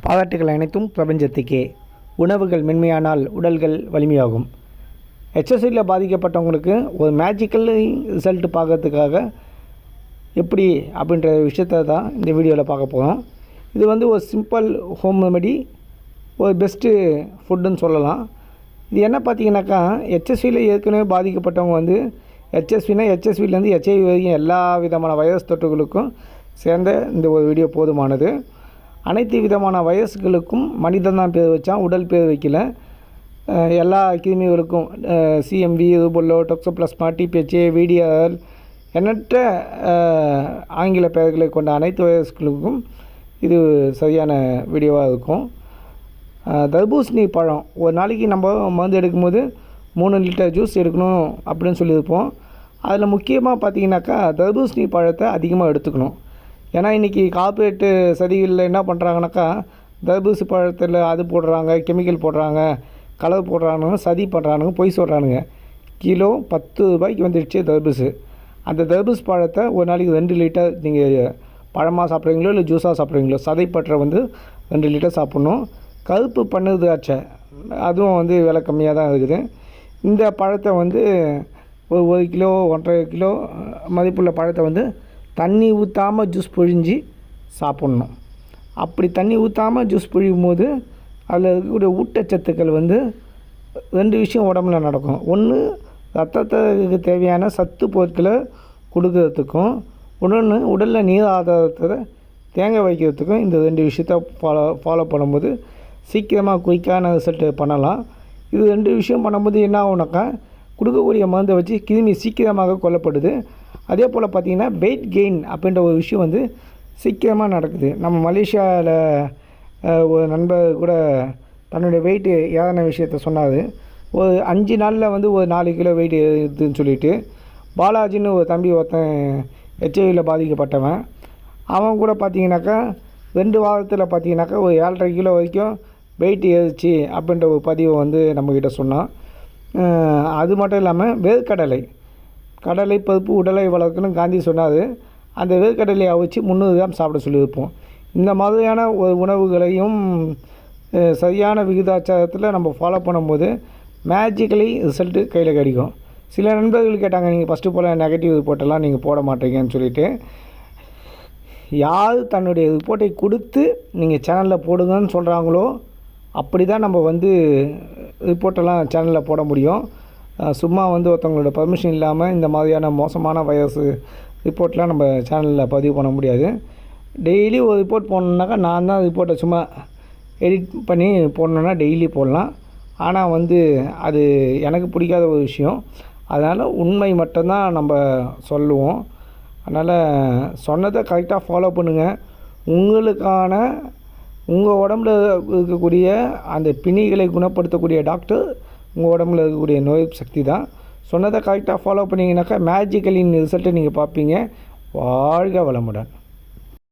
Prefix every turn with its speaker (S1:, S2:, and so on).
S1: பாராட்டுகள் அனைத்தும் பிரபஞ்சத்துக்கே. உணவுகள் மென்மையானால் உடல்கள் வலிமையாகும். HSVயில் பாதிக்கப்பட்டவங்களுக்கு ஒரு மேஜிக்கல் ரிசல்ட் பார்க்கறதுக்காக எப்படி அப்படின்ற விஷயத்தை தான் இந்த வீடியோவில் பார்க்க போகிறோம். இது ஒரு சிம்பிள் ஹோம் ரெமெடி, ஒரு பெஸ்ட்டு ஃபுட்டுன்னு சொல்லலாம். இது என்ன பார்த்தீங்கன்னாக்கா, HSVயில் ஏற்கனவே பாதிக்கப்பட்டவங்க HSVலேருந்து HIV வரைக்கும் எல்லா விதமான வைரஸ் தொற்றுகளுக்கும் சேர்ந்த இந்த ஒரு வீடியோ போதுமானது. அனைத்து விதமான வைரஸ்களுக்கும் மனிதன் தான் பேர் வச்சான், உடல் பேர் வைக்கல. எல்லா கிருமிகளுக்கும் CMV, ருபெல்லா, டொக்ஸோபிளாஸ்மா, TPHA, VDR எண்ணற்ற ஆங்கில பெயர்களை கொண்ட அனைத்து வைரஸ்களுக்கும் இது சரியான வீடியோவாக இருக்கும். தர்பூசணி பழம் ஒரு நாளைக்கு நம்ம மருந்து எடுக்கும்போது 3 லிட்டர் ஜூஸ் எடுக்கணும் அப்படின்னு சொல்லியிருப்போம். அதில் முக்கியமாக பார்த்திங்கனாக்கா தர்பூசணி பழத்தை அதிகமாக எடுத்துக்கணும். ஏன்னா இன்றைக்கி கார்ப்பரேட்டு சதிகளில் என்ன பண்ணுறாங்கனாக்கா, தர்பூசணி பழத்தில் அது போடுறாங்க, கெமிக்கல் போடுறாங்க, கலர் போடுறானுங்க, சதி பண்ணுறானுங்க, பொய் சொல்கிறானுங்க. கிலோ 10 ரூபாய்க்கு வந்துடுச்சு தர்பூசு. அந்த தர்பூஸ் பழத்தை ஒரு நாளைக்கு 2 லிட்டர் நீங்கள் பழமாக சாப்பிட்றீங்களோ இல்லை ஜூஸாக சாப்பிட்றீங்களோ, சதைப்பற்றை 2 லிட்டர் சாப்பிட்ணும். கருப்பு பண்ணு திராட்சை அதுவும் விலை கம்மியாக தான் இருக்குது. இந்த பழத்தை ஒரு 1 கிலோ 1.5 கிலோ மதிப்புள்ள பழத்தை தண்ணி ஊற்றாமல் ஜூஸ் பிழிஞ்சி சாப்பிட்ணும். அப்படி தண்ணி ஊற்றாமல் ஜூஸ் பிழியும் போது அதில் இருக்கக்கூடிய ஊட்டச்சத்துக்கள் 2 விஷயம் உடம்புல நடக்கும். ஒன்று, ரத்தத்துக்கு தேவையான சத்து பொருட்களை கொடுக்கறதுக்கும், இன்னொன்று உடலில் நீர் ஆதாரத்தை தேங்க வைக்கிறதுக்கும் இந்த 2 விஷயத்தை ஃபாலோ பண்ணும்போது சீக்கிரமாக குயிக்கான ரிசல்ட் பண்ணலாம். இது 2 விஷயம் பண்ணும்போது என்ன ஆகுனாக்கா, கொடுக்கக்கூடிய மருந்தை வச்சு கிருமி சீக்கிரமாக கொல்லப்படுது. அதே போல் பார்த்திங்கன்னா வெயிட் கெயின் அப்படின்ற ஒரு விஷயம் சீக்கிரமாக நடக்குது. நம்ம மலேசியாவில் ஒரு நண்பர் கூட தன்னுடைய வெயிட்டு ஏறான விஷயத்த சொன்னார். ஒரு 5 நாளில் ஒரு 4 கிலோ வெயிட் ஏறுதுன்னு சொல்லிட்டு. பாலாஜின்னு ஒரு தம்பி ஒருத்தன் HIVயில் பாதிக்கப்பட்டவன். அவன் கூட பார்த்திங்கனாக்கா 2 வாரத்தில் பார்த்திங்கனாக்கா ஒரு 7.5 கிலோ வரைக்கும் வெயிட் ஏறிச்சு அப்படின்ற ஒரு பதிவை நம்மக்கிட்ட சொன்னான். அது மட்டும் இல்லாமல் வேர்க்கடலை, கடலை பருப்பு உடலை வளர்க்கணும் காந்தி சொன்னார். அந்த வேர்க்கடலையை அவிச்சு 300 கிராம் சாப்பிட சொல்லியிருப்போம். இந்த மாதிரியான ஒரு உணவுகளையும் சரியான விகிதாச்சாரத்தில் நம்ம ஃபாலோ பண்ணும்போது மேஜிக்கலி ரிசல்ட்டு கையில் கிடைக்கும். சில நண்பர்கள் கேட்டாங்க, நீங்கள் ஃபஸ்ட்டு போல் நெகட்டிவ் ரிப்போர்ட்டெல்லாம் நீங்கள் போட மாட்டீங்கன்னு சொல்லிவிட்டு. யார் தன்னுடைய ரிப்போர்ட்டை கொடுத்து நீங்கள் சேனலில் போடுங்கன்னு சொல்கிறாங்களோ அப்படி தான் நம்ம ரிப்போர்ட்டெல்லாம் சேனலில் போட முடியும். சும்மா ஒருத்தவங்களோட பர்மிஷன் இல்லாமல் இந்த மாதிரியான மோசமான வைரஸ் ரிப்போர்ட்லாம் நம்ம சேனலில் பதிவு பண்ண முடியாது. டெய்லி ஒரு ரிப்போர்ட் போடணுன்னாக்கா நான் தான் ரிப்போர்ட்டை சும்மா எடிட் பண்ணி போடணுன்னா டெய்லி போடலாம். ஆனால் அது எனக்கு பிடிக்காத ஒரு விஷயம். அதனால் உண்மை மட்டும்தான் நம்ம சொல்லுவோம். அதனால் சொன்னதை கரெக்டாக ஃபாலோ பண்ணுங்கள். உங்கள் உடம்புல இருக்கக்கூடிய அந்த பிணிகளை குணப்படுத்தக்கூடிய டாக்டர் உங்கள் உடம்புல இருக்கக்கூடிய நோய் சக்தி தான். சொன்னதை கரெக்டாக ஃபாலோ பண்ணிங்கனாக்கா மேஜிக்கலின் ரிசல்ட்டை நீங்கள் பார்ப்பீங்க. வாழ்க வளமுடன்.